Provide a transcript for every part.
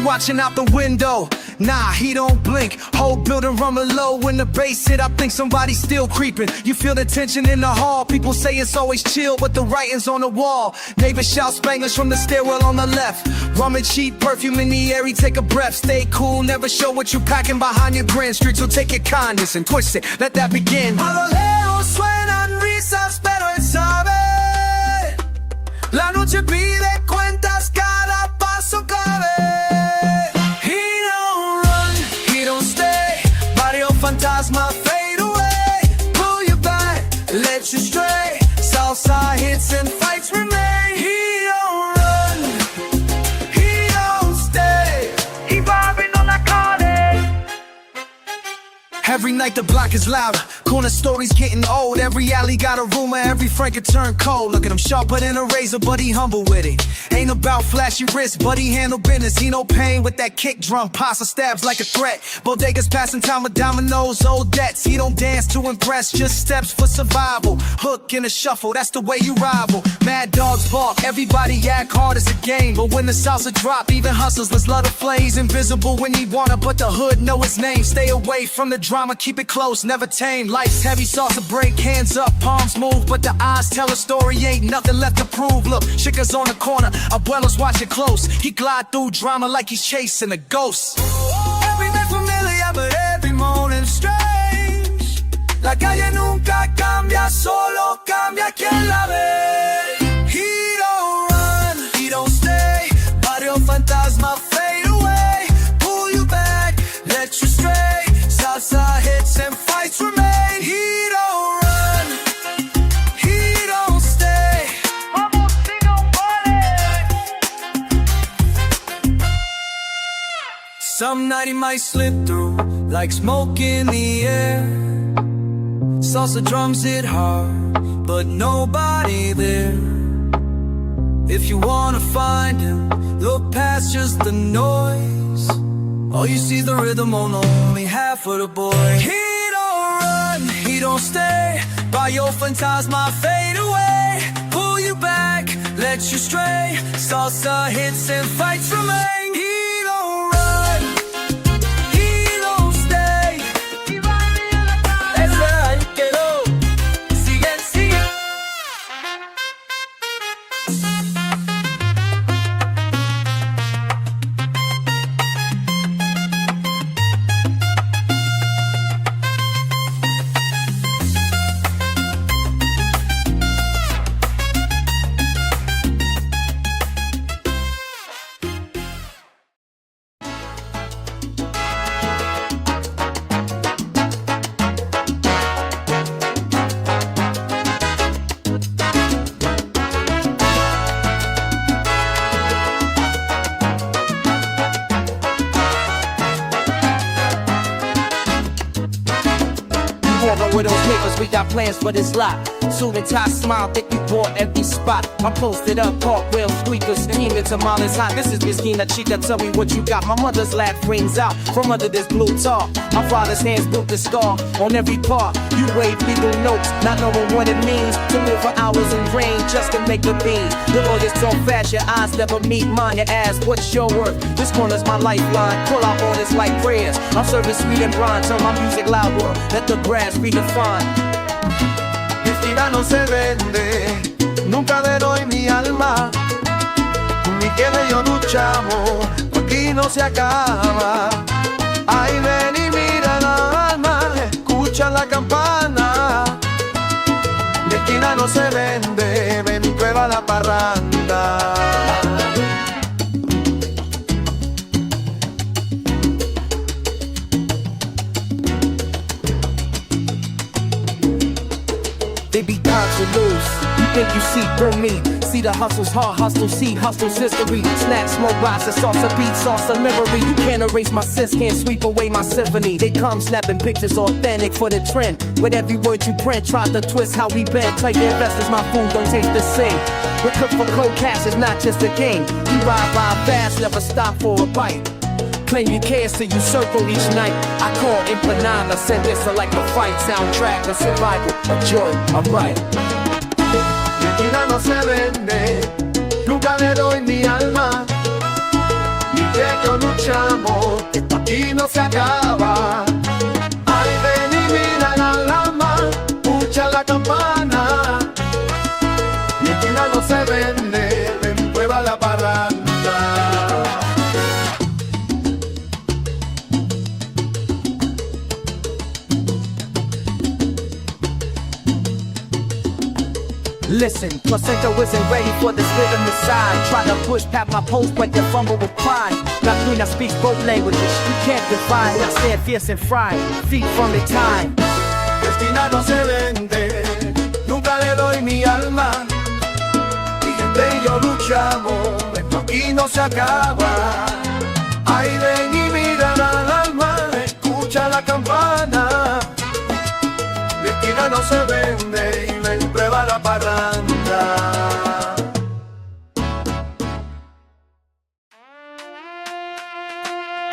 watching out the window. Nah, he don't blink. Whole building rumble low. When the bass hit, I think somebody's still creeping. You feel the tension in the hall. People say it's always chill, but the writing's on the wall. Neighbors shout Spanglish from the stairwell on the left. Rum and cheap perfume in the air, he take a breath. Stay cool, never show what you're packing behind your grand street. So take your kindness and twist it, let that begin. A lo lejos suenan risas, pero él sabe. La noche pide cuentas, cada paso cabe. Fantasma fade away, pull you back, let you stray. Salsa hits and fights remain. He don't run, he don't stay. He vibing on that carne. Every night the block is louder. Corner stories getting old. Every alley got a rumor. Every Frank could turn cold. Look at him, sharper than a razor, but he humble with it. Ain't about flashy wrists, but he handle business. He no pain with that kick drum. Pasta stabs like a threat. Bodegas passing time with dominoes, old debts. He don't dance to impress, just steps for survival. Hook in a shuffle, that's the way you rival. Mad dogs bark, everybody act hard as a game. But when the salsa drop, even hustlers love the flames. Invisible when he wanna, but the hood know his name. Stay away from the drama, keep it close, never tame. Life's heavy, salsa break, hands up, palms move, but the eyes tell a story, ain't nothing left to prove. Look, chicas on the corner, abuelos watching close. He glide through drama like he's chasing a ghost. Every day familiar, but every morning strange. La calle nunca cambia, solo cambia quien la ve. He don't run, he don't stay. Barrio fantasma fade away, pull you back, let you stray. Salsa hits and fights remain. He don't run, he don't stay. Vamos, siga un vale. Some night he might slip through like smoke in the air. Salsa drums hit hard, but nobody there. If you wanna find him, look past just the noise. All you see the rhythm on only half of the boy. He don't run, he don't stay. Barrio fantasma fade away, pull you back, let you stray. Salsa hits and fights remain. He don't run, he don't stay. Esa ahí quedó. Sigue, sigue. With those niggas, we got plans for this lot. Suit and tie, smile, think we bought every spot. I'm posted up, cartwheel, squeakers, steaming tamales hot. This is Miskina Chica, tell me what you got. My mother's laugh rings out from under this blue top. My father's hands built the scar on every part. You wave legal notes, not knowing what it means to live for hours in rain just to make a bean. The lawyers talk fast, your eyes never meet mine. You ask, what's your worth? This corner's my lifeline. Pull out orders like prayers. I'm serving sweet and brine, turn my music louder. Let the grass be defined. Mi vida no se vende, nunca le doy mi alma. Mi quien y yo luchamos, aquí no se acaba. Ay, ven y mira la alma, escucha la campana. Mi esquina no se vende, ven y prueba la parranda. They be down to lose. You think you see through me? See the hustle's hard, hustle, see hustle's history. Snap, smoke, rise, the salsa beat, salsa memory. You can't erase my sins, can't sweep away my symphony. They come snapping pictures authentic for the trend. With every word you print, try to twist how we bend. Play the investors, my food don't taste the same. We cook for cold cash, it's not just a game. We ride by fast, never stop for a bite. Claim your cares till you circle each night. I call Empanada, send this like a fight. Soundtrack, a survival, a joy, a right. Mi vida no se vende, nunca le doy mi alma. Mi que yo aquí no se acaba. Ay, ven y mira la lama, escucha la campana. Mi esquina no se vende, ven, prueba la parranda. Listen, placenta isn't ready for this rhythm inside. Try to push past my post, but you fumble with pride. La Queen speaks both languages, you can't divide. I stand fierce and fried, feet firmly tied. Destina no se vende, nunca le doy mi alma. Mi gente y yo luchamos, esto aquí no se acaba. Ay, ven y mira al alma, escucha la campana. Mi esquina no se vende y ven, prueba la parranda.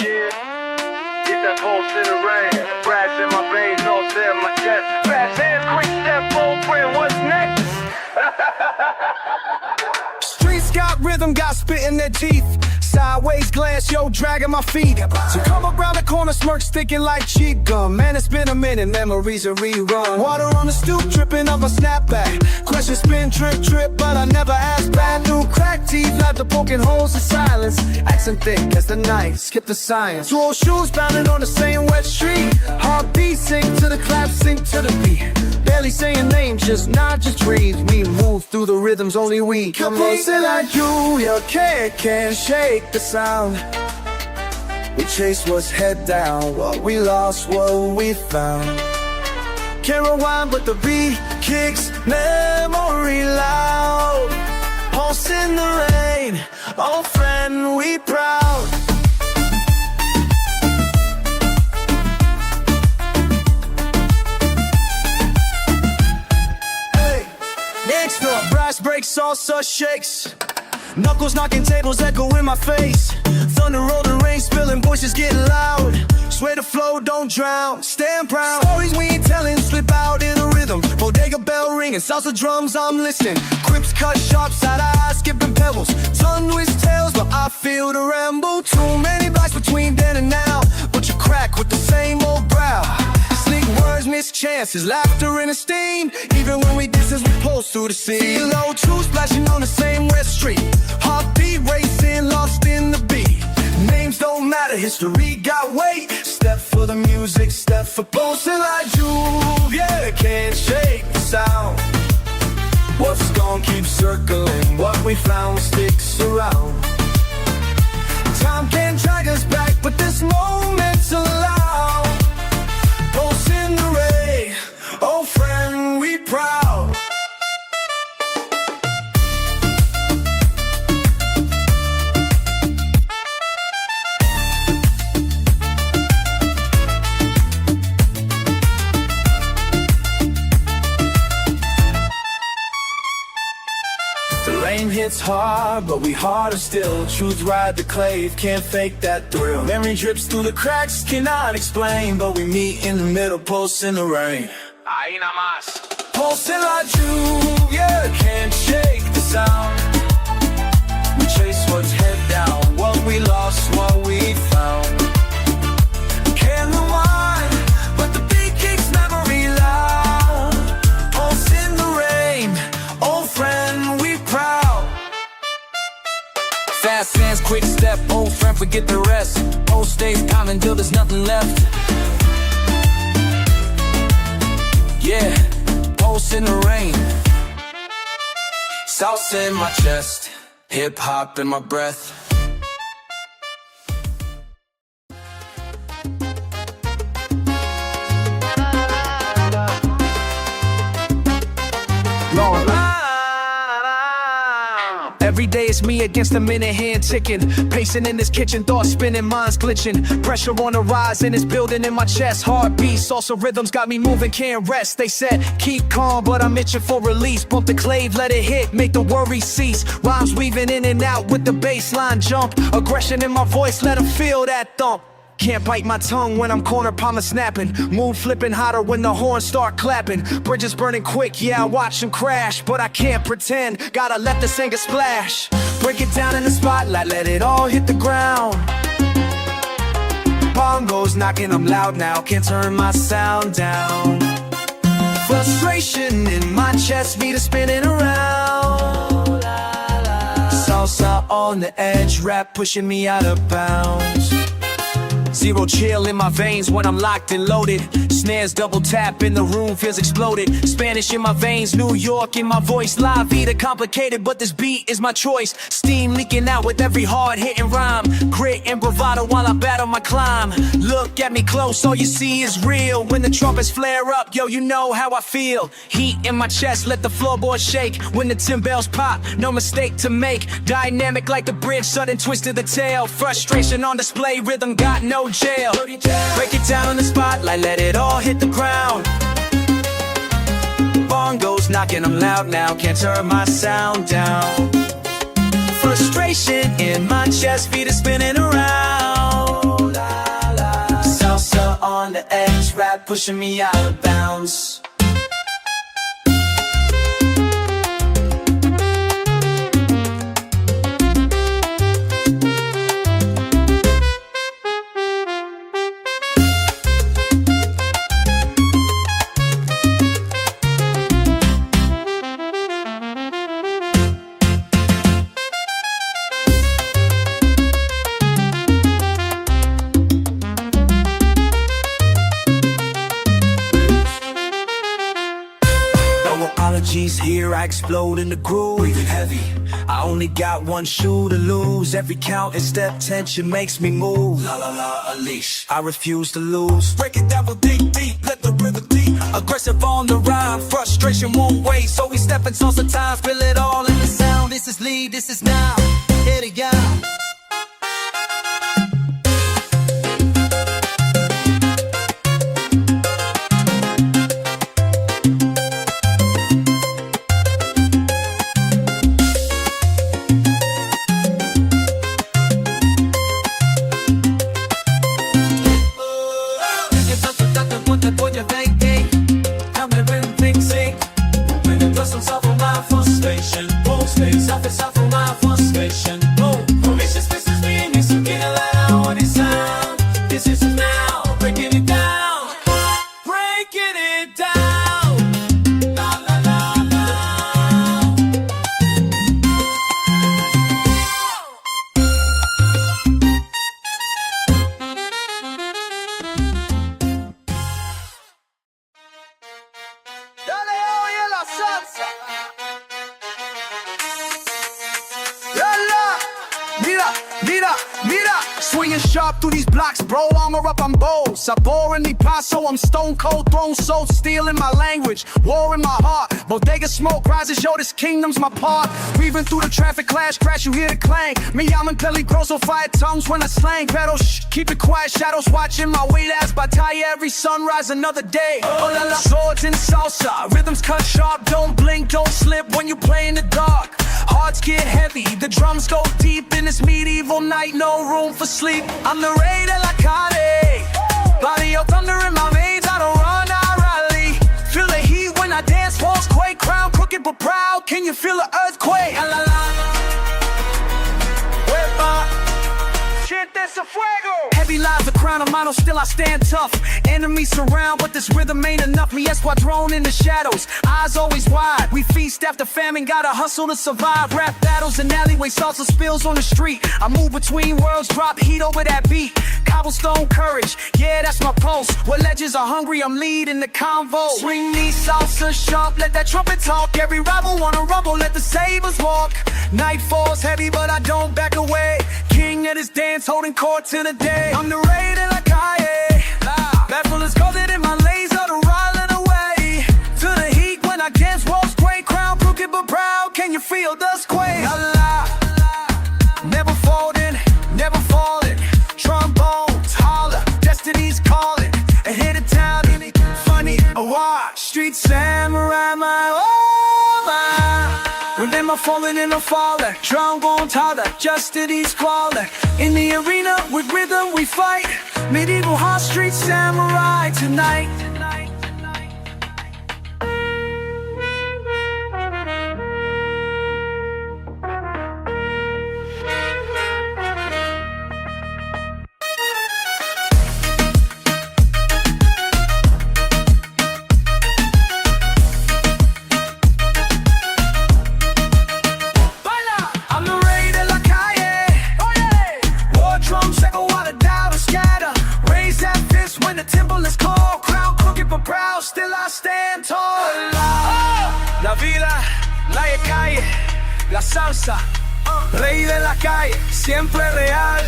Yeah, get that pulse in the rain. Brass in my veins, Salsa in my chest. Fast and quick step, full print, what's next? Streets got rhythm, got spit in their teeth. Sideways glance, yo, dragging my feet. So come around the corner, smirk sticking like cheap gum. Man, it's been a minute, memories a rerun. Water on the stoop, dripping up a snapback. Question spin, trip, but I never asked back. New crack teeth, after poking holes in silence. Accent thick as the night, skip the science. Two old shoes bounding on the same wet street. Heartbeat sync to the clap, sync to the beat. Barely saying names, just nod, just breathe. We move through the rhythms, only we. Come on, say like you can't shake the sound. We chase what's head down, what we lost, what we found. Can't rewind, but the beat kicks memory loud. Pulse in the rain, oh friend, we proud. Next up, brass breaks, salsa shakes. Knuckles knocking tables, echo in my face. Thunder rolling, rain spilling, voices getting loud. Swear the flow, don't drown, stand proud. Stories we ain't telling, slip out in a rhythm. Bodega bell ringing, salsa drums, I'm listening. Crips cut sharp, side eye, skipping pebbles. Tongue twist tails, but I feel the ramble. Too many blocks between then and now, but you crack with the same old brow. Sleek words, miss chances, laughter and esteem. Even when we distance, we pulse through the sea. Low two splashing on the same wet street. Heartbeat racing, lost in the beat. Names don't matter, history got weight. Step for the music, step for pulsing like you. Yeah, can't shake the sound. What's gonna keep circling? What we found sticks around. Time can't drag us back, but this moment's allowed. Pulse in the rain, oh friend, we proud. The rain hits hard, but we harder still. Truth ride the clave, can't fake that thrill. Memory drips through the cracks, cannot explain, but we meet in the middle, pulse in the rain. Ahí nada más. Pulsing like lluvia, can't shake the sound. We chase what's head down, what we lost, what we found. Can't rewind, but the beat kicks memory loud. Pulse in the rain, old friend, we proud. Fast hands, quick step, old friend, forget the rest. Old stays common till there's nothing left. Yeah, pulse in the rain. Salsa in my chest, hip hop in my breath. Every day it's me against a minute hand ticking. Pacing in this kitchen, thoughts spinning, minds glitching. Pressure on the rise and it's building in my chest. Heartbeat, salsa rhythms got me moving, can't rest. They said, keep calm, but I'm itching for release. Bump the clave, let it hit, make the worry cease. Rhymes weaving in and out with the bass line jump. Aggression in my voice, let them feel that thump. Can't bite my tongue when I'm corner palmer snapping. Mood flipping hotter when the horns start clapping. Bridges burning quick, yeah, I watch them crash. But I can't pretend, gotta let the singer splash. Break it down in the spotlight, let it all hit the ground. Bongos knocking, I'm loud now, can't turn my sound down. Frustration in my chest, meter spinning around. Salsa on the edge, rap pushing me out of bounds. Zero chill in my veins when I'm locked and loaded. Snares double tap and the room feels exploded. Spanish in my veins, New York in my voice. La vida complicated, but this beat is my choice. Steam leaking out with every hard hitting rhyme. Grit and bravado while I battle my climb. Look at me close, all you see is real. When the trumpets flare up, yo, you know how I feel. Heat in my chest, let the floorboard shake. When the timbales pop, no mistake to make. Dynamic like the bridge, sudden twist of the tail. Frustration on display, rhythm got no jail. Break it down on the spotlight, let it all hit the ground. Bongos knocking, I'm loud now, can't turn my sound down. Frustration in my chest, feet are spinning around. Salsa on the edge, rap pushing me out of bounds. Apologies here, I explode in the groove. Breathing heavy, I only got one shoe to lose. Every count and step tension makes me move. La la la, unleash, I refuse to lose. Break it down deep, deep, let the rhythm deep. Aggressive on the rhyme, frustration won't wait. So we step in salsa time, feel it all in the sound. This is lead, this is now, here to go. Swinging sharp through these blocks, bro, armor up, I'm bold. Sabor in the paso, I'm stone cold, throne soul, steel in my language, war in my heart. Bodega smoke rises, yo, this kingdom's my part. Weaving through the traffic clash, crash, you hear the clang. Me, I'm in belly grows, so fire tongues when I slang. Pedal, shh, keep it quiet, shadows watching my weight as Bataya. Every sunrise, another day. Oh la la, swords in salsa, rhythms cut sharp, don't blink, don't slip when you play in the dark. Hearts get heavy, the drums go deep in this medieval night, no room for sleep. I'm the rey de la calle, body of thunder in my veins, I don't run, I rally. Feel the heat when I dance, walls quake, crown crooked but proud. Can you feel the earthquake? La la la, wepa, shit, that's a fuego. Heavy lies the crown of mano, still I stand tough. Enemies surround, but this rhythm ain't enough. Me esquadron in the shadows, eyes always wide. We feast after famine, gotta hustle to survive. Rap battles in alleyway, salsa spills on the street. I move between worlds, drop heat over that beat. Cobblestone courage, yeah, that's my pulse. Where legends are hungry, I'm leading the convo. Swing these salsa sharp, let that trumpet talk. Every rival wanna rumble, let the sabers walk. Night falls heavy, but I don't back away. King of this dance, holding court till the day. I'm the rey de la calle, baffle is coded in my laser to rolling away. To the heat when I dance, walls quake, crown crooked but proud. Can you feel the sway? Never folding, never falling. Trombones holler, destiny's calling. And hit a town, funny, a watch. Street samurai, my oh my. Remember falling in a falling. Trombones holler, destiny's calling. In the arena with rhythm we fight. Medieval hot street samurai tonight. La calle, la salsa, rey de la calle, siempre real.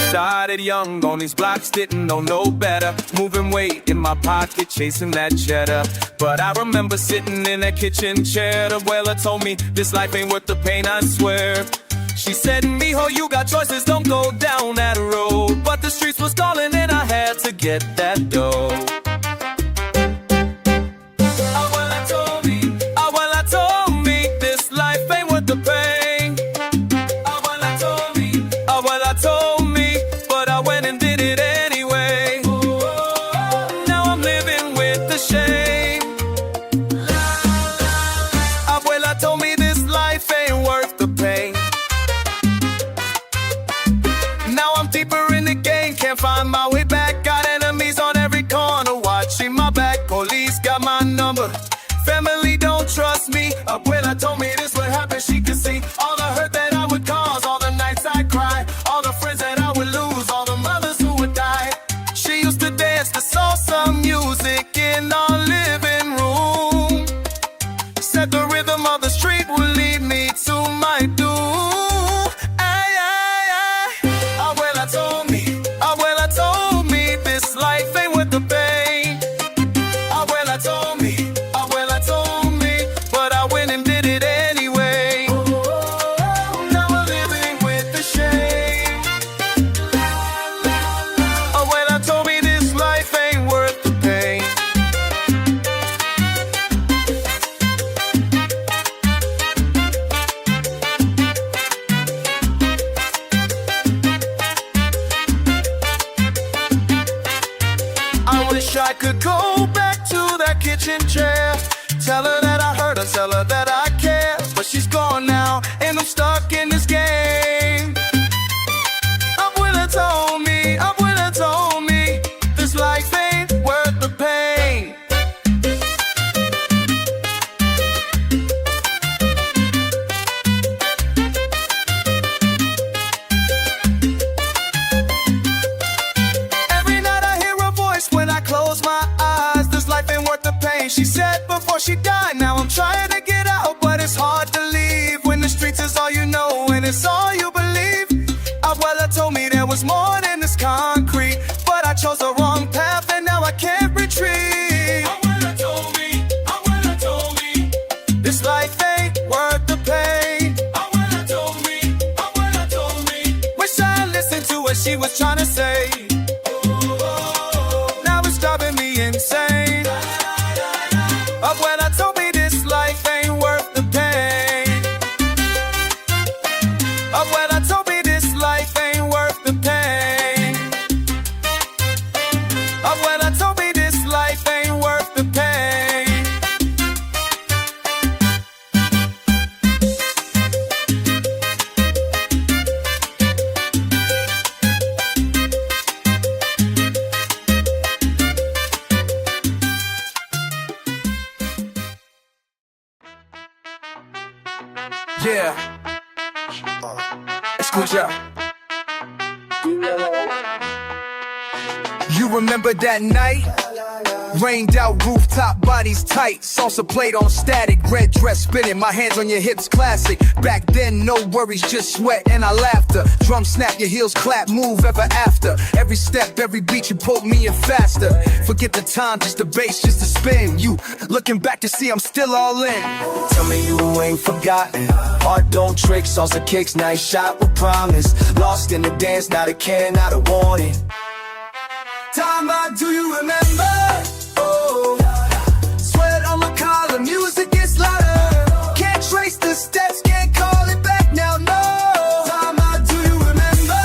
Started young on these blocks, didn't know no better. Moving weight in my pocket, chasing that cheddar. But I remember sitting in that kitchen chair. The abuela told me this life ain't worth the pain, I swear. She said, mijo, you got choices, don't go down that road. But the streets was calling and I had to get that dough. Abuela told me this life ain't worth the pain. Abuela told me, but I went and did it anyway. Now I'm living with the shame. Abuela told me this life ain't worth the pain. Now I'm deeper in the game, can't find my way back. Got enemies on every corner, watching my back. Police got my number, family don't trust me. Abuela told me this would happen, she could see all the hurt that I would cause, all the nights I cried, all the friends that I would lose, all the mothers who would die. She used to dance to salsa music in our living room. Said the rhythm of the street would lead me to my doom. Ay, ay, ay. Abuela told me this life ain't worth the pain. Abuela told me, but I went and did it anyway. Now I'm living with the shame. Abuela told me this life ain't worth the pain. I wish I could go back to that kitchen chair. Tell her that I heard her, tell her that I care. But she's gone now, and I'm stuck in this game. Abuela told me, this life ain't worth the pain. Every night I hear her voice when I close my eyes. This life ain't worth the pain, she said before she died. Now I'm trying to get out, but it's hard to leave when the streets is all you know and it's all you believe. Abuela told me there was more than this concrete, but I chose the wrong path and now I can't retreat. Abuela told me, this life ain't worth the pain. Abuela told me, wish I listened to what she was trying to say. Now it's driving me insane. Abuela told me this life ain't worth the pain. Abuela told me this life ain't worth the pain. Abuela told me this life ain't worth the pain. Yeah. Escucha. You remember that night? Rained out, rooftop, bodies tight. Salsa played on static, red dress spinning. My hands on your hips, classic. Back then, no worries, just sweat and our laughter. Drum snap, your heels clap, move ever after. Every step, every beat, you pulled me in faster. Forget the time, just the bass, just the spin. You looking back to see I'm still all in. Tell me you ain't forgotten. Heart don't trick, salsa kicks, nice shot with promise. Lost in the dance, not a care, not a warning. Time out, do you remember? Oh, sweat on my collar, music gets louder. Can't trace the steps, can't call it back now, no. Time out, do you remember?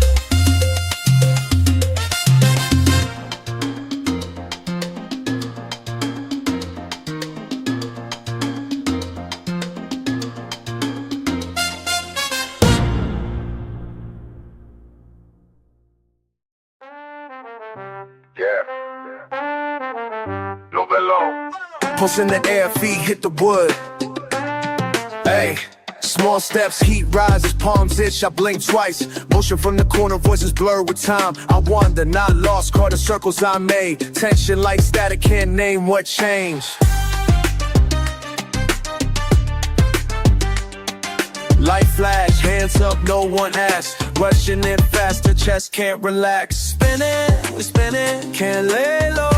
Temples in the air, feet hit the wood. Hey. Small steps, heat rises, palms itch, I blink twice. Motion from the corner, voices blur with time. I wander, not lost, caught the circles I made. Tension like static, can't name what changed. Light flash, hands up, no one asks. Rushing in faster, chest can't relax. Spinning, we spinning, can't lay low.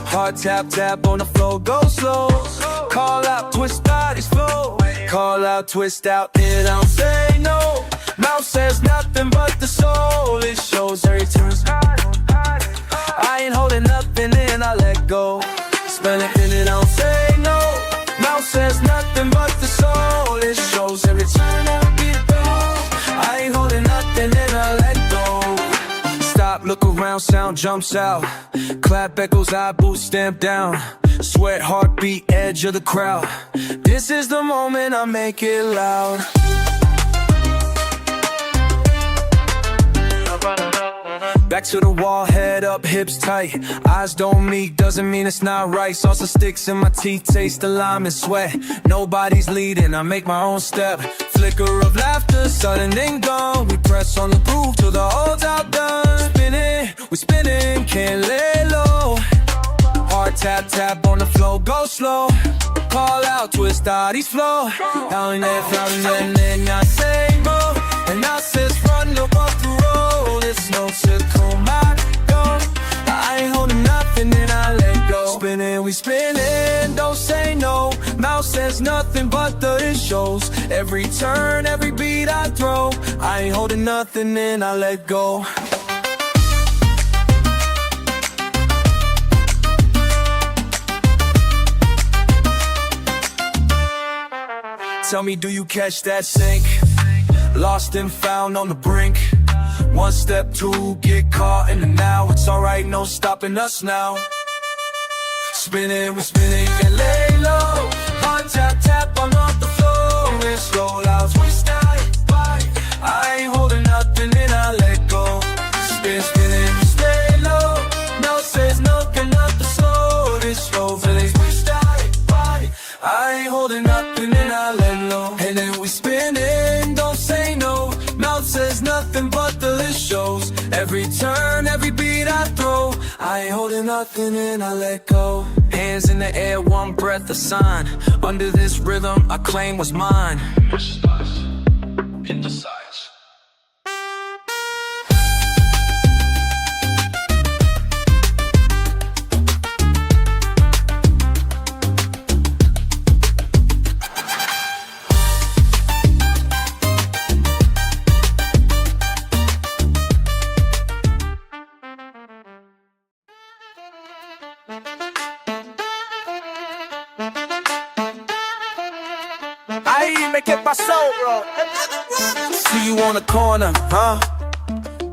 Heart tap, tap on the floor, go slow. Call out, twist bodies flow. Call out, twist out, it don't say no. Mouth says nothing but the soul. It shows every turn. I ain't holding nothing in, I let go. Spin it, and it don't say no. Mouth says nothing but the soul. It shows every turn I beat the I ain't holding nothing in, I let go. Stop, look around, sound jumps out. Clap echoes, eye boots stamp down. Sweat, heartbeat, edge of the crowd. This is the moment I make it loud. Back to the wall, head up, hips tight. Eyes don't meet, doesn't mean it's not right. Salsa sticks in my teeth, taste the lime and sweat. Nobody's leading, I make my own step. Flicker of laughter, sudden and gone. We press on the groove till the hole's outdone. Spinning, we spinning, can't lay low. Heart tap, tap on the floor, go slow. Call out, twist bodies flow. Down there, and then I say go. And I says run up off the road. It's no circle, my go. I ain't holding nothing and I let go. Spinning, we spinning, don't say no. Mouth says nothing but the it shows. Every turn, every beat I throw. I ain't holding nothing and I let go. Tell me, do you catch that sink? Lost and found on the brink. One step, two, get caught in the now. It's alright, no stopping us now. Spinning, we spinning and lay low. Heart tap, tap, I'm off the floor. It's slow, loud, twist by. I ain't holding nothing and I let go. Spin, spinning, stay low. No says nothing, not the soul. It's slow, feeling twist by. I ain't holding nothing and I let go. And then we spinning, don't say no. Mouth says nothing but the list shows. Every turn, every beat I throw. I ain't holding nothing and I let go. Hands in the air, one breath, a sign. Under this rhythm, I claim was mine. In the size. Ay, ¿qué pasó, bro? See you on the corner, huh?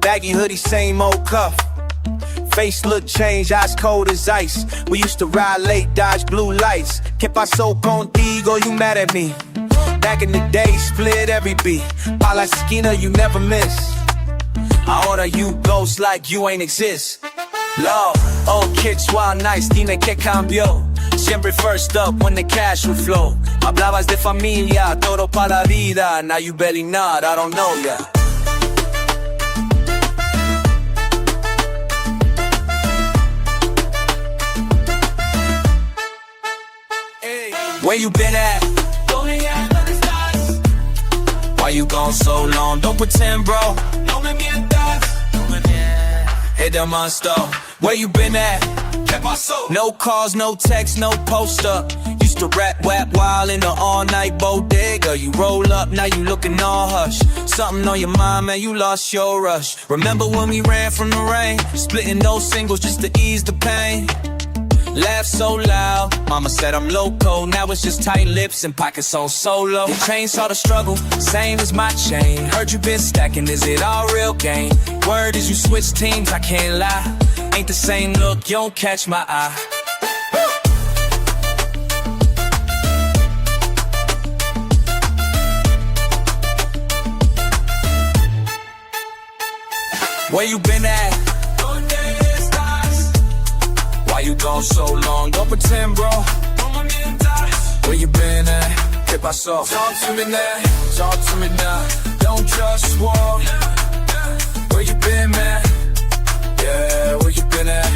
Baggy hoodie, same old cuff. Face look changed, eyes cold as ice. We used to ride late, dodge blue lights. ¿Qué pasó contigo? You mad at me? Back in the day, split every beat. Pa' la esquina, you never miss. Ahora you ghost like you ain't exist. Love, old kids, wild nights, dime que cambió. Siempre first up when the cash would flow. Hablabas de familia, todo para la vida. Now you barely nod, I don't know ya. Hey, where you been at? Why you gone so long? Don't pretend, bro. No me mientas. Hey, the monster. Where you been at? No calls, no text, no post up. Used to rap, wap, wild in the all-night bodega. You roll up, now you looking all hush. Something on your mind, man, you lost your rush. Remember when we ran from the rain? Splitting those singles just to ease the pain. Laugh so loud, mama said I'm loco. Now it's just tight lips and pockets on solo. Your chain saw the struggle, same as my chain. Heard you been stacking, is it all real game? Word is you switch teams, I can't lie. Ain't the same look, you don't catch my eye. Where you been at? Why you gone so long? Don't pretend, bro. Where you been at? ¿Qué pasó? Talk to me now. Talk to me now. Don't just walk. Where you been, man? Yeah, where you been at?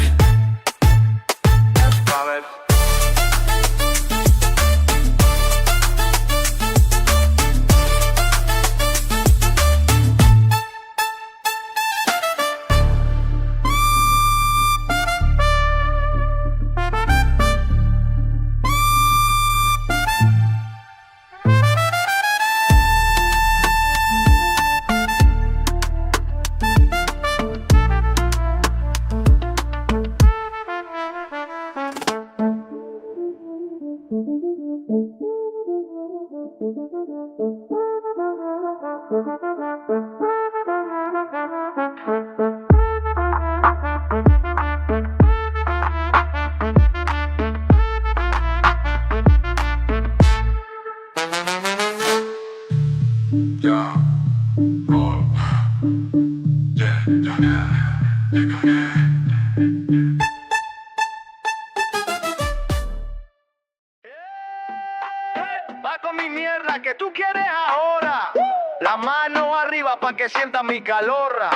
Va con mi mierda que tú quieres ahora. La mano arriba pa' que sienta mi calorra.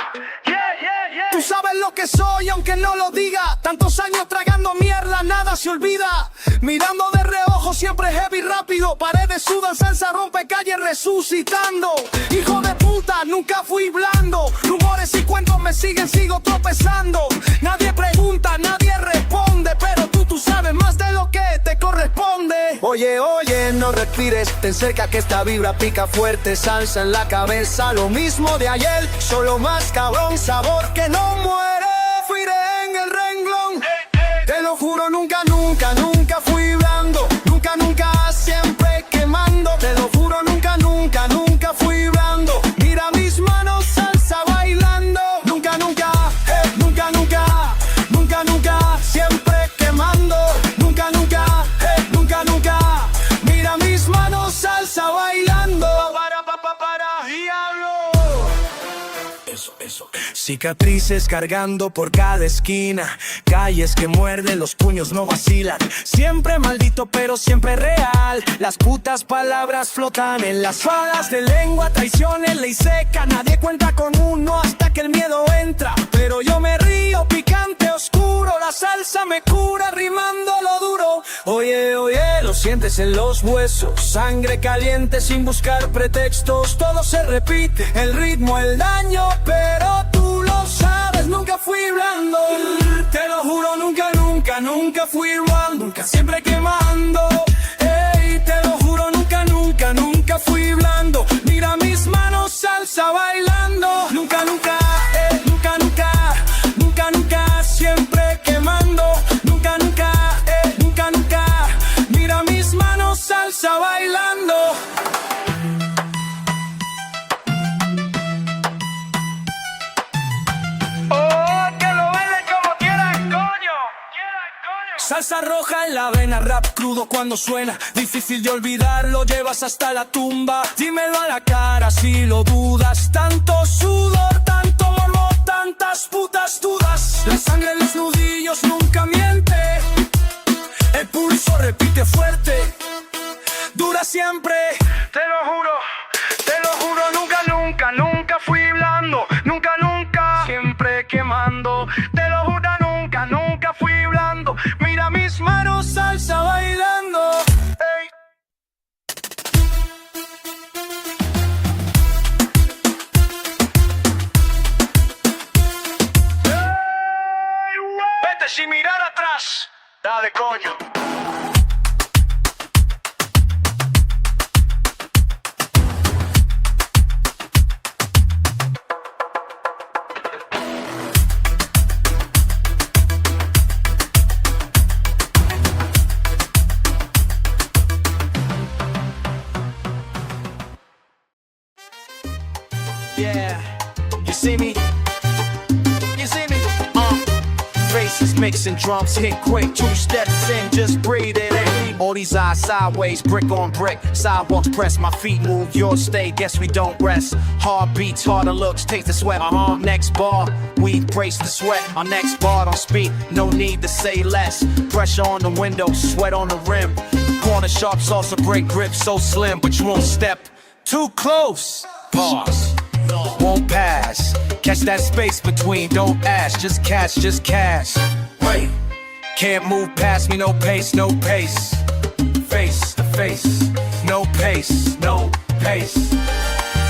Yeah, yeah, yeah. Tú sabes lo que soy aunque no lo diga. Tantos años tragando mierda, nada se olvida. Mirando de reojo siempre heavy rápido. Paredes sudan, salsa rompe calles resucitando. Hijo de puta, nunca fui blando. Rumores y cuentos me siguen, sigo tropezando. Nadie pregunta, nadie responde. Pero tú sabes más de lo que te corresponde. Oye, oye, no respires, ten cerca que esta vibra pica fuerte. Salsa en la cabeza, lo mismo de ayer, solo más cabrón, sabor que no muere. Fuiré en el renglón, te lo juro, nunca, nunca, nunca fui blando. Nunca, nunca, siempre quemando. Te lo juro, nunca, nunca, nunca fui blando. Mira mis manos, salsa bailando. Nunca, nunca, nunca, nunca, nunca, nunca, siempre quemando. Nunca, nunca, nunca, nunca. Mira mis manos, salsa bailando. Para, diablo. Eso. Cicatrices cargando por cada esquina. Calles que muerden, los puños no vacilan. Siempre maldito pero siempre real. Las putas palabras flotan en las fadas de lengua. Traiciones, ley seca. Nadie cuenta con uno hasta que el miedo entra. Pero yo me río, picante, oscuro. La salsa me cura rimando lo duro. Oye, oye, lo sientes en los huesos. Sangre caliente sin buscar pretextos. Todo se repite, el ritmo, el daño. Pero tú lo sabes, nunca fui blando. Te lo juro, nunca, nunca, nunca fui blando. Nunca, siempre quemando. Ey, te lo juro, nunca, nunca, nunca fui blando. Mira mis manos, salsa bailando. Nunca, nunca, nunca, nunca, nunca, nunca, siempre quemando. Nunca, nunca, nunca, nunca. Mira mis manos, salsa bailando. Salsa roja en la vena, rap crudo cuando suena. Difícil de olvidar, lo llevas hasta la tumba. Dímelo a la cara si lo dudas. Tanto sudor, tanto morbo, tantas putas dudas. La sangre en los nudillos nunca miente. El pulso repite fuerte. Dura siempre. Te lo juro, nunca, nunca, nunca fui blando. Nunca, nunca, siempre quemando. Te lo juro, nunca, nunca fui blando. Mira mis manos, salsa bailando. Ey. Vete sin mirar atrás. Dale, coño. Yeah, you see me? You see me? faces, mixing drums, hit quick. 2 steps in, just breathe it in. All these eyes sideways, brick on brick. Sidewalks press, my feet move, yours stay. Guess we don't rest. Hard beats, harder looks, taste the sweat. Next bar, we brace the sweat. Our next bar don't speak, no need to say less. Pressure on the window, sweat on the rim. Corner sharp salsa break grip so slim, but you won't step too close. Pause, won't pass. Catch that space between, don't ask. Just catch, just cash. Wait, can't move past me, no pace, no pace. Face to face, no pace, no pace.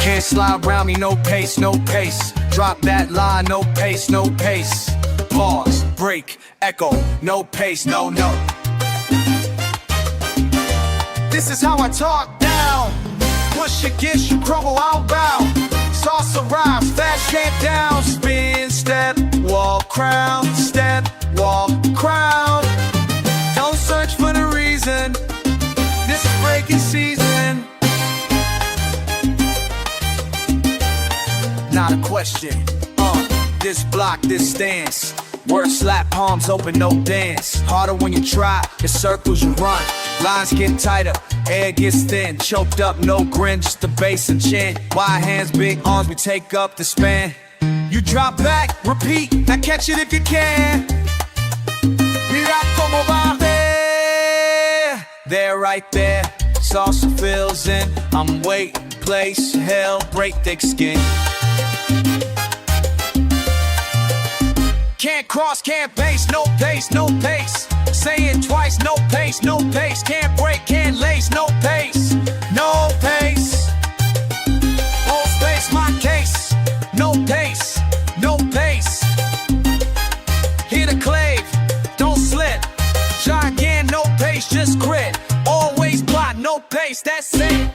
Can't slide around me, no pace, no pace. Drop that line, no pace, no pace. Pause, break, echo, no pace, no, no. This is how I talk down. Push against you, crumble, I'll bow. Salsa rhymes, fast chant down. Spin, step, walk, crown. Step, walk, crown. Don't search for the reason. This is breaking season. Not a question. This block, this stance. Word slap, palms open, no dance. Harder when you try, the circles you run. Lines get tighter, air gets thin. Choked up, no grin, just the bass and chin. Wide hands, big arms, we take up the span. You drop back, repeat, now catch it if you can. Mira como va there. There, right there, salsa fills in. I'm weight, place, hell, break thick skin. Can't cross, can't base, no pace, no pace. Say it twice, no pace, no pace. Can't break, can't lace, no pace, no pace. Whole space, my case, no pace, no pace. Hit a clave, don't slip. Try again, no pace, just grit. Always plot, no pace, that's it.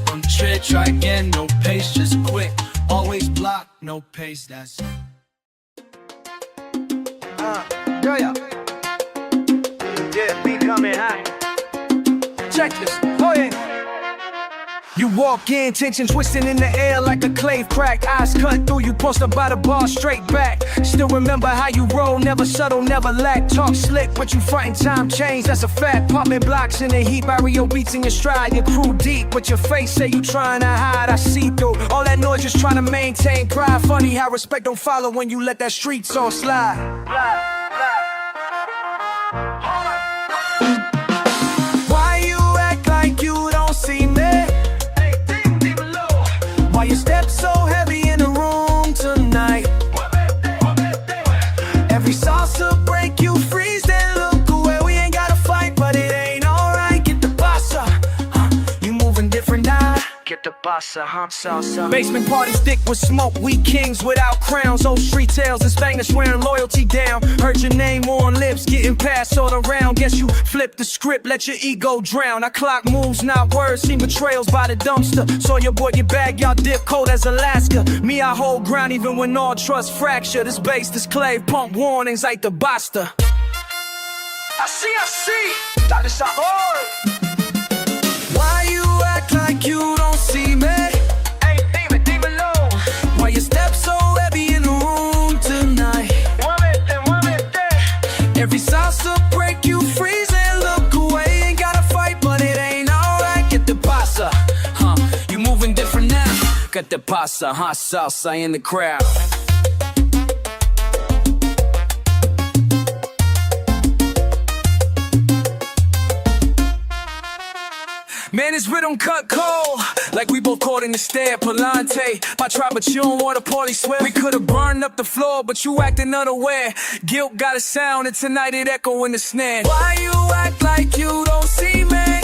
I'm trick, try again, no pace, just quick. Always block, no pace, that's Yeah, beat coming hot. check this. Oh yeah. You walk in, tension twisting in the air like a clave crack. Eyes cut through, you posted by the bar straight back. Still remember how you roll, never subtle, never lack. Talk slick, but you fighting time change, that's a fact. Popping blocks in the heat, barrio beats in your stride. Your crew deep, but your face say you trying to hide. I see through all that noise, just trying to maintain pride. Funny how respect don't follow when you let that street song slide. Why you act like you don't see me? Why you step so heavy in the room tonight? Every salsa break you freeze, then look away. We ain't gotta fight, but it ain't alright. Get the bossa, you moving different now. Get the bossa, salsa. Basement parties thick with smoke, we kings without crowns. Old street tales in Spanish wearing loyalty down. Heard your name on lips, getting passed all around. Guess you flip the script, let your ego drown. I clock moves, not words, seen betrayals by the dumpster. Saw your boy get bagged, y'all dip cold as Alaska. Me, I hold ground even when all trust fracture. This bass, this clave, pump warnings like the Basta. I see, Dr. Sabor. Why you act like you don't see me? Hey, dímelo. Why you step so heavy in the room tonight? Every salsa break you freeze and look away. Ain't gotta fight, but it ain't alright. Get the pasa, you moving different now. Got the pasa, salsa in the crowd. Man, this rhythm cut cold, like we both caught in the stare. Palante, my tribe, but you don't want a party sweat. We could've burned up the floor, but you acting unaware. Guilt got a sound, and tonight it echo in the snare. Why you act like you don't see me?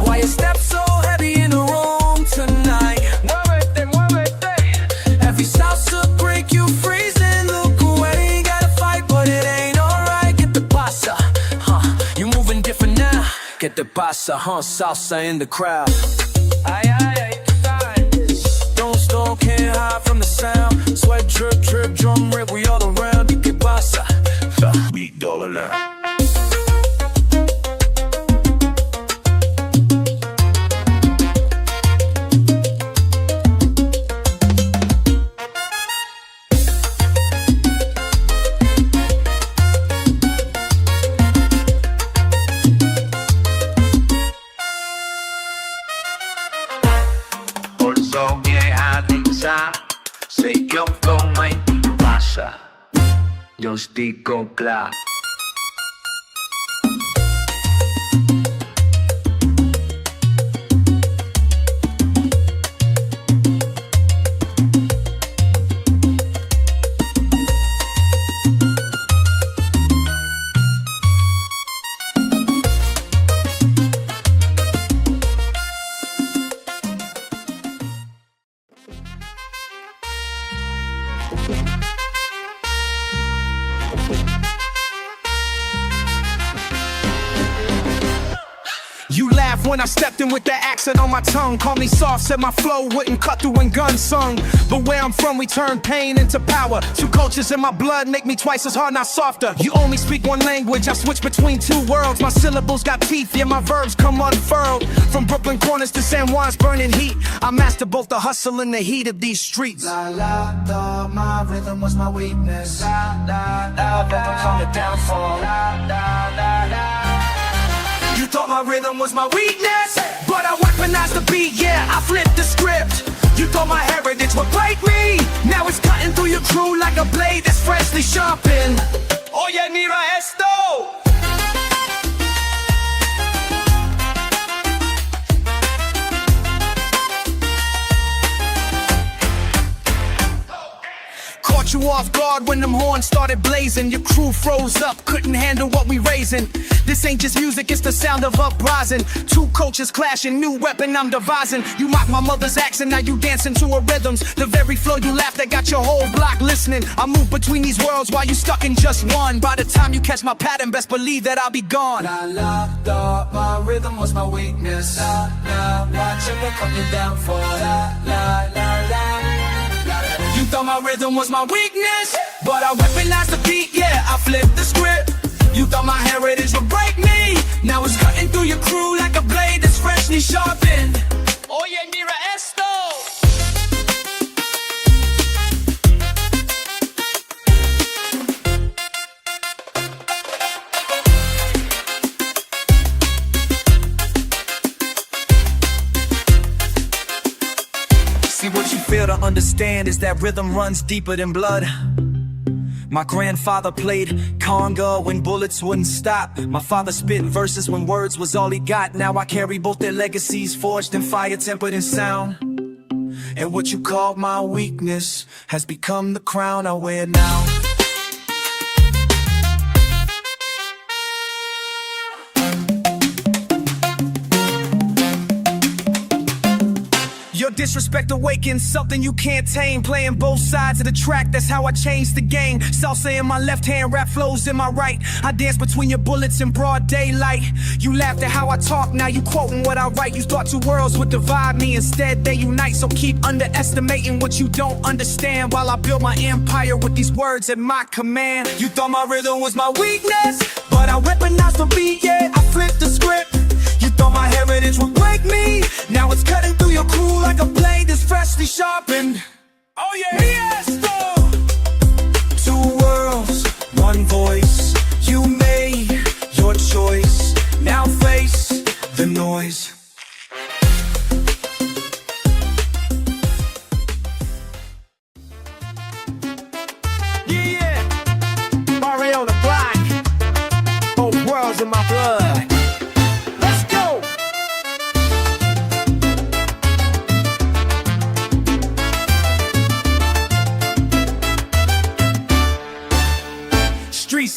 Why you step so heavy in the room tonight? Every salsa break you freezing, look away. Gotta fight, but it ain't alright. Get the pasa, you moving different now. Get the pasa, salsa in the crowd. Don't stop, can't hide from the sound. Sweat drip, drip, drum rip, we all around. You get pasa, beat dollar now. Sé que un flow me pasa, yo digo bla. You laugh when I stepped in with that accent on my tongue. Call me soft, said my flow wouldn't cut through when guns sung. But where I'm from, we turn pain into power. Two cultures in my blood make me twice as hard, not softer. You only speak one language, I switch between two worlds. My syllables got teeth, yeah, my verbs come unfurled. From Brooklyn corners to San Juan's burning heat, I master both the hustle and the heat of these streets. La la la, my rhythm was my weakness. La la la, but on the downfall. La la la la. You thought my rhythm was my weakness, but I weaponized the beat, yeah, I flipped the script. You thought my heritage would break me, now it's cutting through your crew like a blade that's freshly sharpened. Oye, mira esto! Caught you off guard when them horns started blazing. Your crew froze up, couldn't handle what we raising. This ain't just music, it's the sound of uprising. Two cultures clashing, new weapon I'm devising. You mock my mother's accent, now you dancing to her rhythms. The very flow you laugh that got your whole block listening. I move between these worlds while you stuck in just one. By the time you catch my pattern, best believe that I'll be gone. La la la, my rhythm was my weakness. La la, watching me coming down for la la la la. You thought my rhythm was my weakness, but I weaponized the beat, yeah, I flipped the script. You thought my heritage would break me, now it's cutting through your crew like a blade that's freshly sharpened. Oye, mira esto! See, what you fail to understand is that rhythm runs deeper than blood. My grandfather played conga when bullets wouldn't stop. My father spit verses when words was all he got. Now I carry both their legacies, forged in fire, tempered in sound. And what you called my weakness has become the crown I wear now. Your disrespect awakens something you can't tame. Playing both sides of the track, that's how I changed the game. Salsa in my left hand, rap flows in my right. I dance between your bullets in broad daylight. You laughed at how I talk, now you quoting what I write. You thought two worlds would divide me, instead they unite. So keep underestimating what you don't understand, while I build my empire with these words at my command. You thought my rhythm was my weakness, but I weaponized the beat, yeah, I flipped the script. You thought my heritage would break me, now it's cutting through your crew like a blade that's freshly sharpened. Oh yeah, Fiesta! Two worlds, one voice. You made your choice, now face the noise. Yeah, Mario the Black, both worlds in my blood. Let's go!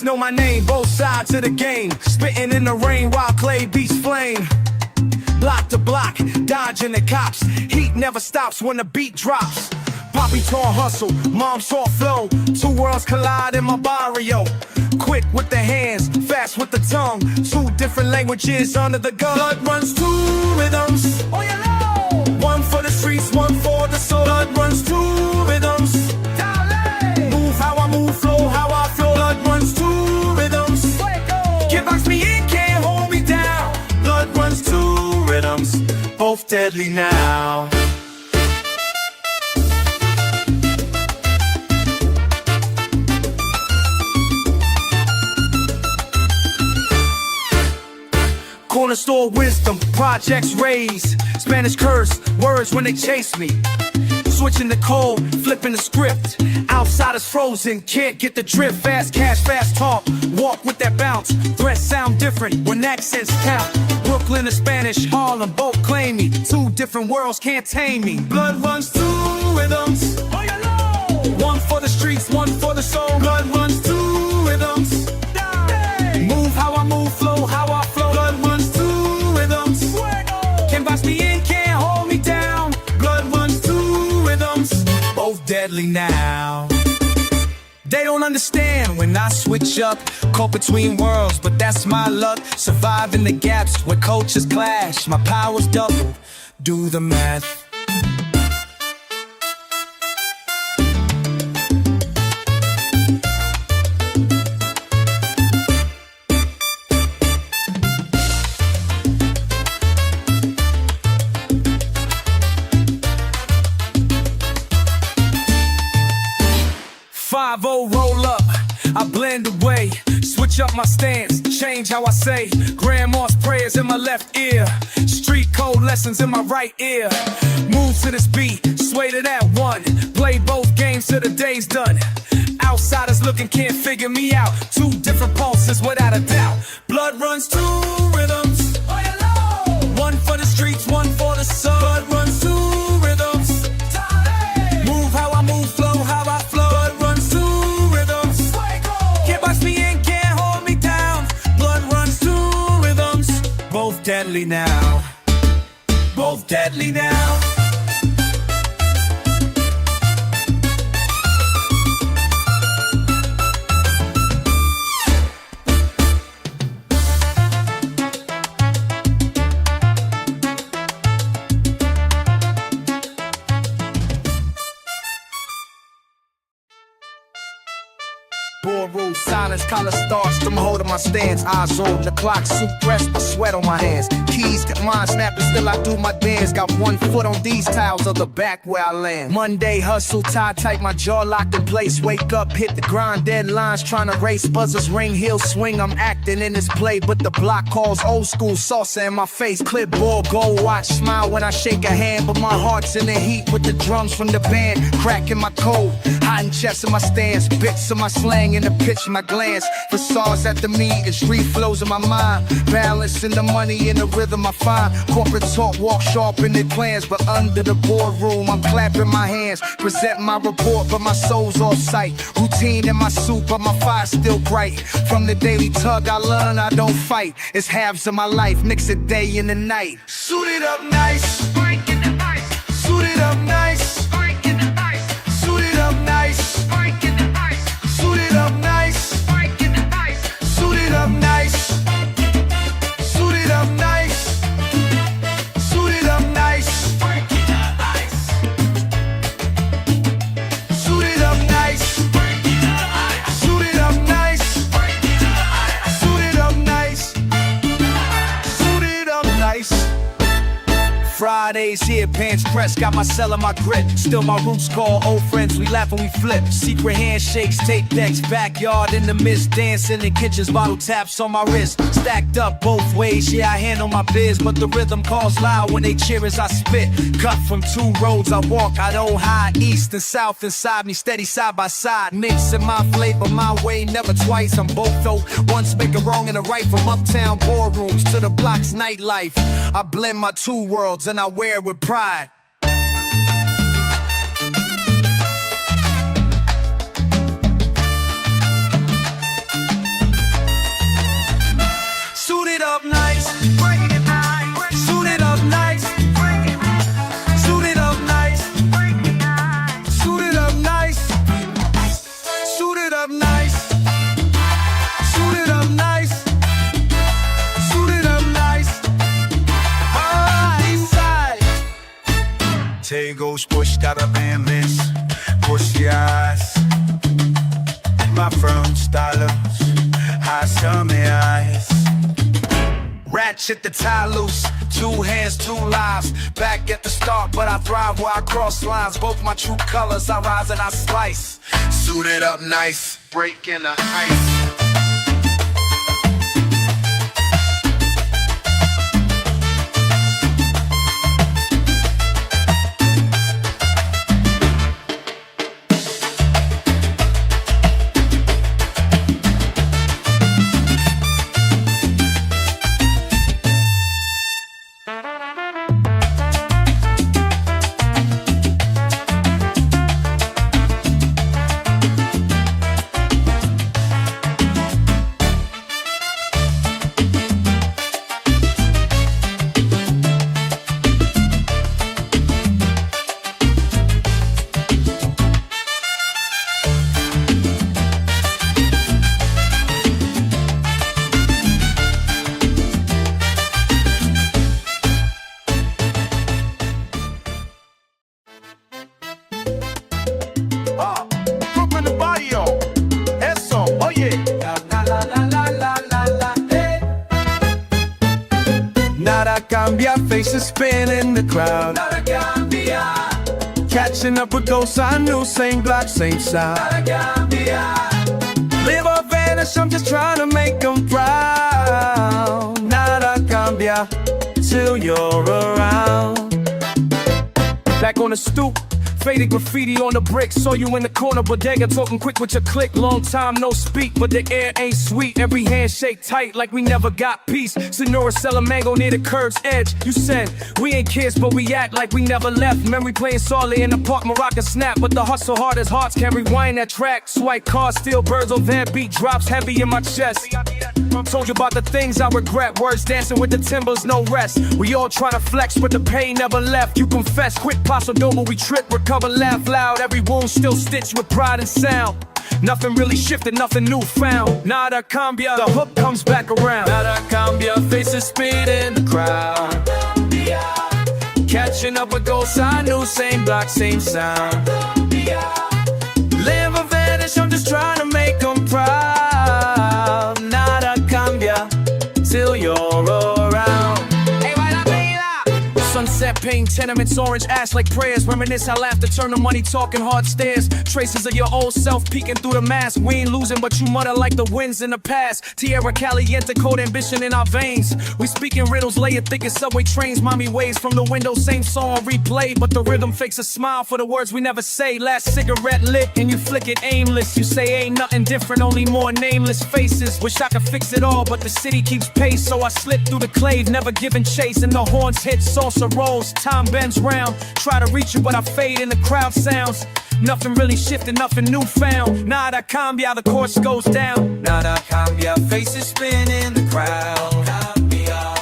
know my name, both sides of the game. Spitting in the rain while clay beats flame. Block to block, dodging the cops. Heat never stops when the beat drops. Poppy tall hustle, mom tall flow. Two worlds collide in my barrio. Quick with the hands, fast with the tongue. Two different languages under the gun. Blood runs two rhythms. Oh, you know. One for the streets, one for the soul. Blood runs two rhythms. Dale. Move how I move, flow how I flow. Blood runs two rhythms. Can't box me in, can't hold me down. Blood runs two rhythms, both deadly now. Corner store wisdom, projects raise. Spanish curse, words when they chase me. Switching the code, flipping the script. Outsiders frozen, can't get the drift. Fast cash, fast talk, walk with that bounce. Threats sound different when accents count. Brooklyn and Spanish, Harlem, both claim me. Two different worlds can't tame me. Blood runs two rhythms. Oh, you know. One for the streets, one for the soul. Blood runs two rhythms. Move how I move, flow how I flow. Blood runs two rhythms. Can't box me in, can't hold me down. Blood runs two rhythms, both deadly now. They don't understand when I switch up, caught between worlds, but that's my luck. Surviving the gaps where cultures clash. My power's doubled, do the math. Roll up, I blend away, switch up my stance, change how I say. Grandma's prayers in my left ear, street code lessons in my right ear. Move to this beat, sway to that one, play both games till the day's done. Outsiders looking can't figure me out, two different pulses without a doubt. Blood runs two rhythms, oh, you know. One for the streets, one for the soul. Blood runs two rhythms. Move how I move, flow how I flow. Blood runs two rhythms. Can't box me in, can't hold me down. Blood runs two rhythms, both deadly now. Both deadly now. Boardroom silence, collar starts, I'm holding my stance. Eyes on the clock, suit pressed, I sweat on my hands. Keys got mine snapping, still I do my dance. Got one foot on these tiles of the back where I land. Monday hustle, tie tight, my jaw locked in place. Wake up, hit the grind, deadlines trying to race. Buzzers ring, heel swing, I'm acting in this play. But the block calls old school, salsa in my face. Clipboard, gold watch, smile when I shake a hand. But my heart's in the heat with the drums from the band. Cracking my code, hiding chest in my stance. Bits of my slang in the pitch of my glance. Facades at the meeting, street flows in my mind. Balancing the money in the rhythm I find. Corporate talk, walk sharp in their plans. But under the boardroom, I'm clapping my hands. Present my report, but my soul's off sight. Routine in my suit, but my fire's still bright. From the daily tug, I learn I don't fight. It's halves of my life, mix it day and the night. Suited up nice, breaking the ice. Suited up nice, breaking the ice. Suited up nice, breaking the ice. Suited up nice, breaking the ice. Suited up nice, suited up nice. Suited up nice, breaking the ice. Suited up nice, breaking the ice. Suited up nice, breaking the ice. Suited up nice, suited up nice. Fridays here, pants pressed, got my cell in my grip. Still my roots call, old friends, we laugh and we flip. Secret handshakes, tape decks, backyard in the mist. Dancing in kitchens, bottle taps on my wrist. Stacked up both ways, yeah, I handle my biz. But the rhythm calls loud when they cheer as I spit. Cut from two roads I walk, I don't hide. East and south inside me, steady side by side. Mixing my flavor my way, never twice. I'm both though, once make a wrong and a right. From uptown boardrooms to the block's nightlife. I blend my two worlds and I wear it with pride. it up nice, suit it up nice, suit it up nice, suit it up nice, suit it up nice, suit it up nice, suit it up nice. East side. Tagos pushed out of ambulance, push the eyes. My firm stylus, high summer eyes. Ratchet the tie loose, 2 hands, 2 lives. Back at the start, but I thrive where I cross lines. Both my true colors, I rise and I slice. Suited up nice, breaking the ice. Brooklyn the barrio, eso, oye. La la la la la la la, hey. Nada cambia, faces spin in the crowd. Nada cambia. Catching up with those I knew, same block, same sound. Nada cambia. Live or vanish, I'm just trying to make them proud. Nada cambia till you're around. Back on the stoop, faded graffiti on the brick. Saw you in the corner bodega talking quick with your click. Long time no speak, but the air ain't sweet. Every handshake tight like we never got peace. Senora selling mango near the curb's edge. You said we ain't kids, but we act like we never left. Memory playing solely in the park, Moroccan snap. But the hustle hard as hearts can rewind that track. Swipe cars, steal birds on their beat, drops heavy in my chest. Told you about the things I regret. Words dancing with the timbers, no rest. We all trying to flex, but the pain never left. You confess, quick paso domo, we trip, recover, laugh loud. Every wound still stitched with pride and sound. Nothing really shifted, nothing new found. Nada cambia, the hook comes back around. Nada cambia, faces spin in the crowd. Catching up with ghosts I knew, same block, same sound. Live or vanish, I'm just trying to make them proud. Nada cambia till you're around. Hey, baila, baila. Sunset paint, tenements, orange ash like prayers. Reminisce how laughter turn to money, talking hard stares. Traces of your old self peeking through the mask. We ain't losing, but you mutter like the winds in the past. Tierra caliente, cold ambition in our veins. We speaking riddles, lay it thick as subway trains. Mommy waves from the window, same song replay. But the rhythm fakes a smile for the words we never say. Last cigarette lit and you flick it aimless. You say ain't nothing different, only more nameless faces. Wish I could fix it all, but the city keeps pace. So I slip through the clave, never giving chase. And the horns hit, salsa rolls, time bends round. Try to reach you, but I fade in the crowd sounds. Nothing really shifted, nothing new found. Nada cambia, the course goes down. Nada cambia, faces spin in the crowd. Cambia.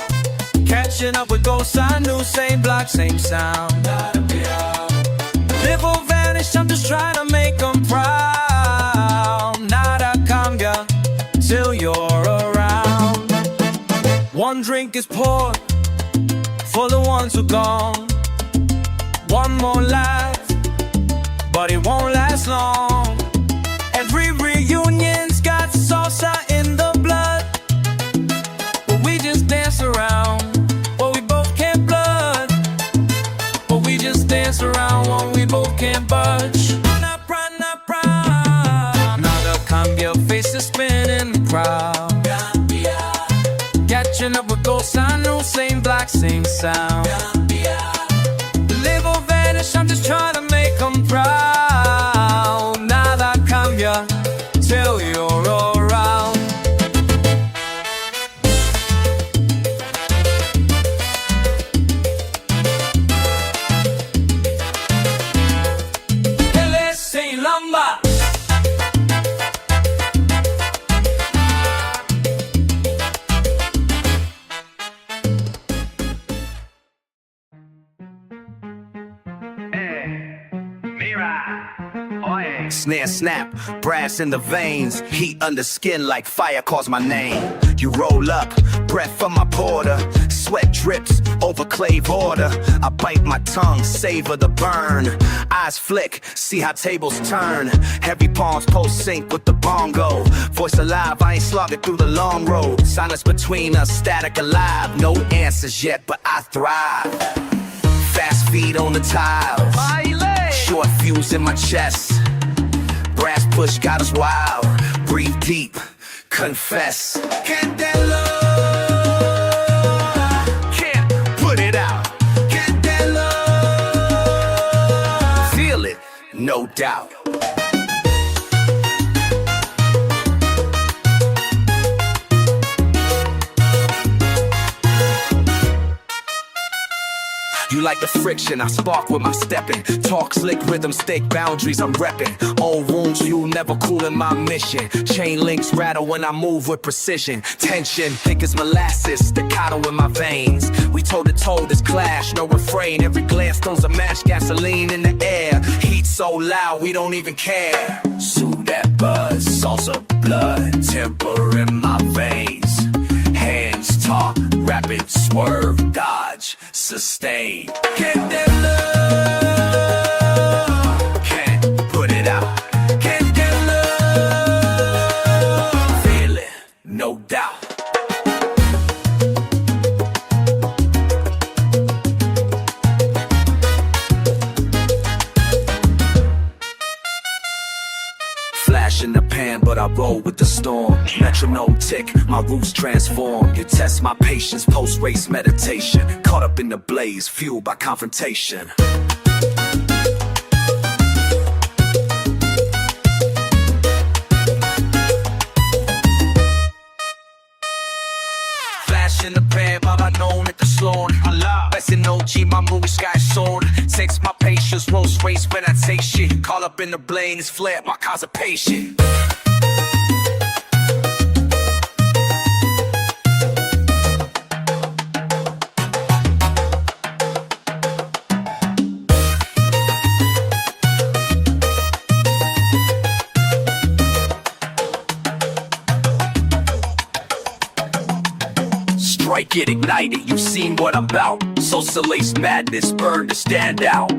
Catching up with ghosts I knew, same block, same sound. Cambia. Live or vanish, I'm just trying to make them proud. Nada cambia till you're around. One drink is poured for the ones who gone. One more life, but it won't last long. Every reunion's got salsa in the blood, but we just dance around. Well, we both can't blood, but we just dance around when we both can't budge. Nada cambia, faces spin in the crowd. Catching up with ghosts I know, same block, same sound. Live or vanish, I'm just trying to make them proud. Nada cambia till you're around. Él es sin lamba. snare snap, brass in the veins, heat under skin like fire calls my name. You roll up, breath from my porter, sweat drips over clave order. I bite my tongue, savor the burn. Eyes flick, see how tables turn. Heavy palms post sync with the bongo. Voice alive, I ain't slogging through the long road. Silence between us, static alive. No answers yet, but I thrive. Fast feet on the tiles, short fuse in my chest. Brass push got us wild. Breathe deep, confess. Candela, can't put it out. Candela, feel it, no doubt. You like the friction, I spark with my stepping. Talk slick, rhythm, stake boundaries, I'm repping. Own wounds, you never cool in my mission. Chain links rattle when I move with precision. Tension, think it's molasses, staccato in my veins. We toe to toe, this clash, no refrain. Every glance throws a match, gasoline in the air. Heat so loud, we don't even care. Soothe that buzz, salsa blood, temper in my veins. Hands talk, rapid swerve, dodge, sustain. Can't get love, can't put it out. Can't get love, feel it, no doubt. Flash in the pan, but I roll with the storm. Metronome tick, my roots transform. You test my patience, post-race meditation. Caught up in the blaze, fueled by confrontation. Flash in the pan, but I know at the slaughter. Best in OG, my movie sky soared. Takes my patience, roast race meditation. Caught up in the blame, it's flare, my constipation. Strike it, ignite it, you've seen what I'm about. Salsa lace madness, burn to stand out.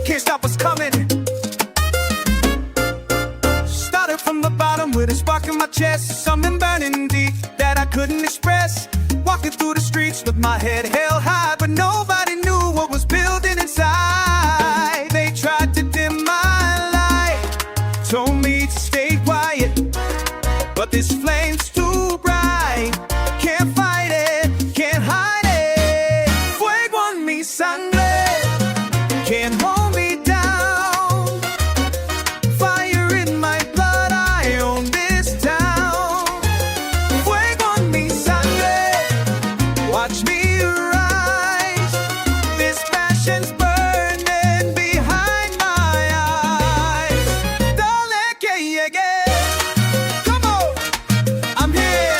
Can't stop what's coming. Started from the bottom with a spark in my chest. Something burning deep that I couldn't express. Walking through the streets with my head held high, but nobody knew what was building inside. They tried to dim my light, told me to stay quiet, but this flame's too bright. Can't fight it, can't hide it. Fuego en mi sangre can't hold me down. Fire in my blood, I own this town. Fuego en mi sangre, watch me rise. This passion's burning behind my eyes. Dale que llegue, come on, I'm here.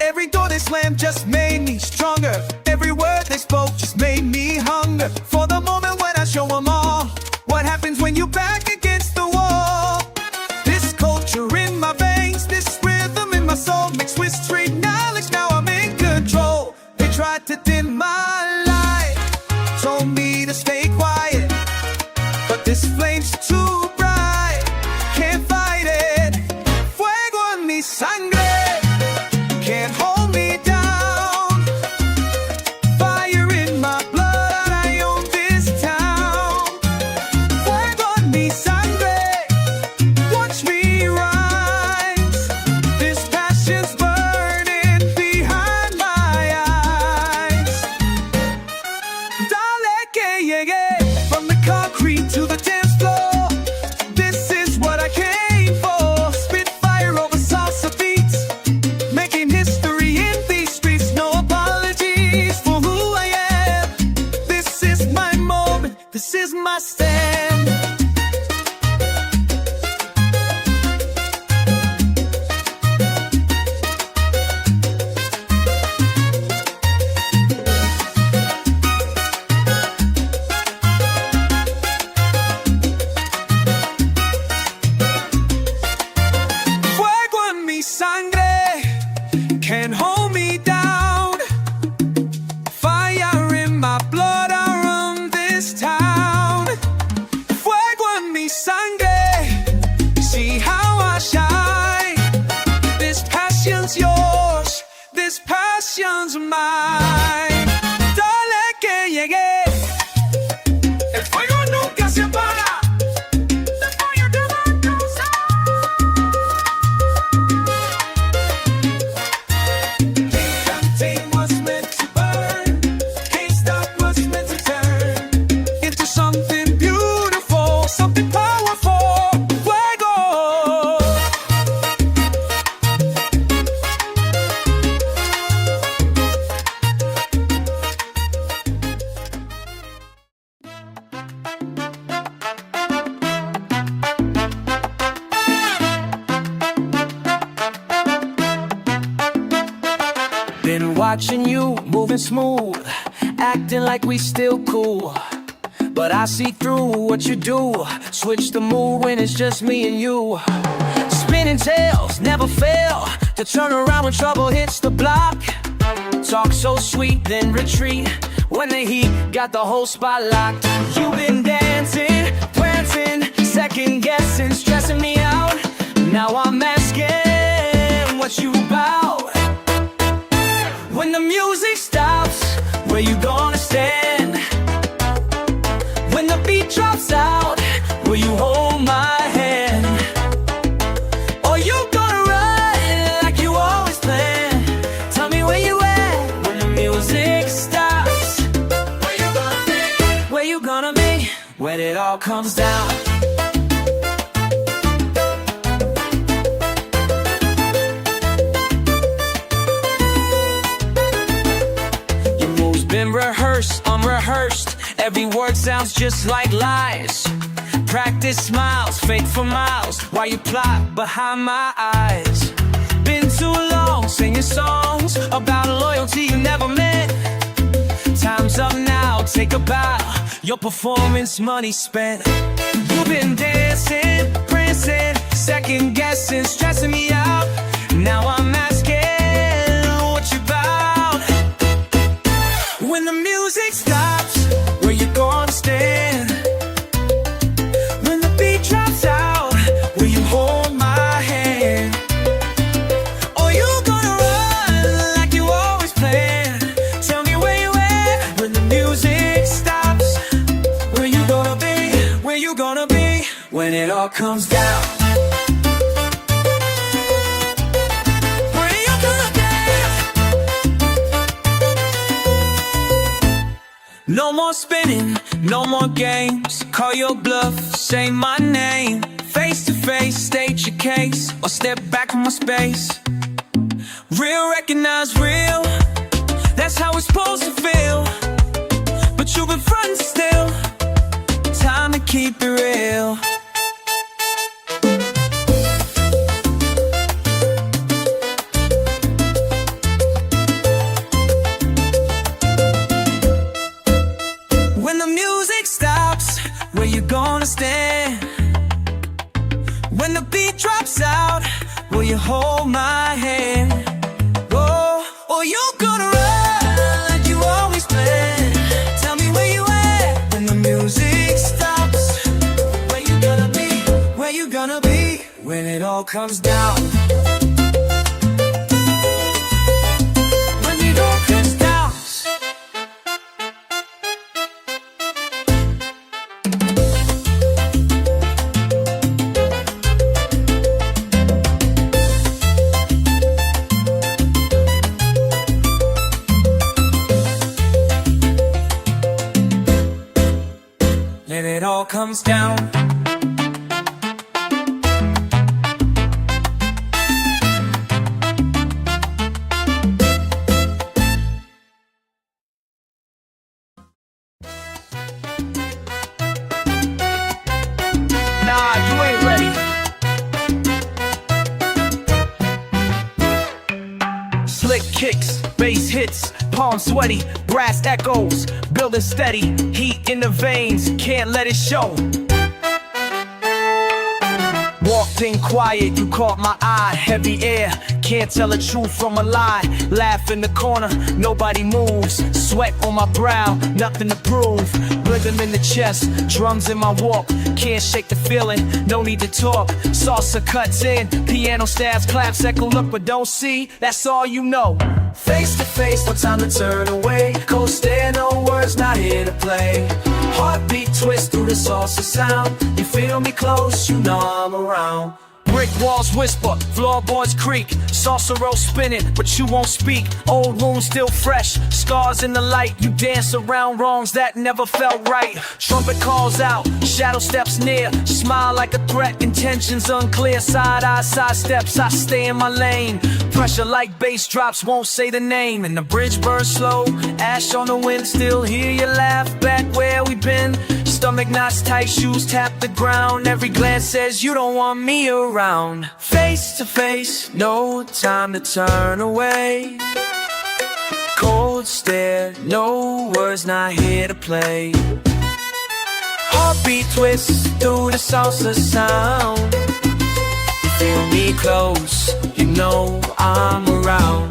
Every door they slammed just made me stronger. Every word they spoke just made me hunger for the moment when I show them all what happens when you back against the wall. This Been watching you, moving smooth, acting like we still cool. But I see through what you do. Switch the mood when it's just me and you. Spinning tails, never fail to turn around when trouble hits the block. Talk so sweet, then retreat when the heat got the whole spot locked. You've been dancing, prancing, second guessing, stressing me out. Now I'm asking what you about. When the music stops, where you gonna stand? When the beat drops out, will you hold my hand? Or you gonna run like you always plan? Tell me where you at when the music stops. Where you gonna be? Where you gonna be when it all comes down? Your moves been rehearsed, unrehearsed. Every word sounds just like lies. Practice smiles, fake for miles, while you plot behind my eyes. Been too long singing songs about loyalty you never meant. Time's up now, take a bow. Your performance money spent. You've been dancing, prancing, second guessing, stressing me out. Now I'm asking what you about. When the music stops, where you gonna stand? When the beat drops out, will you hold my hand? Or you gonna run like you always plan? Tell me where you at when the music stops. Where you gonna be? Where you gonna be when it all comes down? Where you gonna be? No more spinning, no more games. Call your bluff, say my name. Face to face, state your case, or step back from my space. Real recognize real, that's how it's supposed to feel. But you've been frontin' still, time to keep it real. When the music stops, where you gonna stand? When the beat drops out, will you hold my hand? Oh, or you gonna run like you always plan? Tell me where you at when the music stops. Where you gonna be? Where you gonna be when it all comes down? When it all comes down. And it all comes down. Nah, you ain't ready. Slick kicks, bass hits, palms sweaty, brass echoes, building steady, heat in the veins, can't let it show. Walked in quiet, you caught my eye, heavy air, can't tell the truth from a lie. Laugh in the corner, nobody moves, sweat on my brow, nothing to prove. Rhythm in the chest, drums in my walk, can't shake the feeling, no need to talk. Salsa cuts in, piano stabs, claps, echo, look but don't see, that's all you know. Face to face, no time to turn away. Cold stare, no words, not here to play. Heartbeat twist through the salsa sound. You feel me close, you know I'm around. Brick walls whisper, floorboards creak. Salsa roll spinning, but you won't speak. Old wounds still fresh, scars in the light. You dance around wrongs that never felt right. Trumpet calls out, shadow steps near. Smile like a threat, intentions unclear. Side eye, side steps, I stay in my lane. Pressure like bass drops, won't say the name. And the bridge burns slow, ash on the wind. Still hear you laugh back where we been. Stomach knots tight, shoes tap the ground. Every glance says you don't want me around. Face to face, no time to turn away. Cold stare, no words, not here to play. Heartbeat twists through the salsa sound. You feel me close, you know I'm around.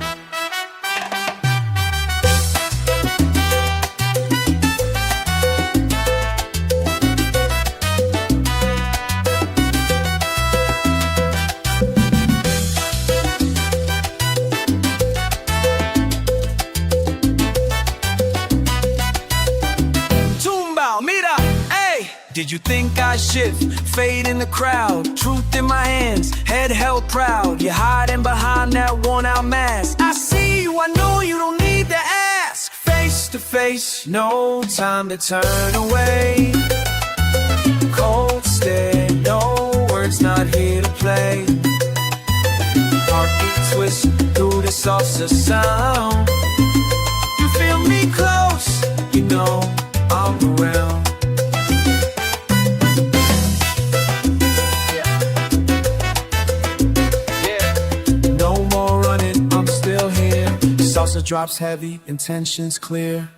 Did you think I shift, fade in the crowd? Truth in my hands, head held proud. You're hiding behind that worn-out mask. I see you, I know you don't need to ask. Face to face, no time to turn away. Cold stare, no words, not here to play. Heartbeat twist through the salsa sound. You feel me close, you know I'm around. Salsa drops heavy, intentions clear.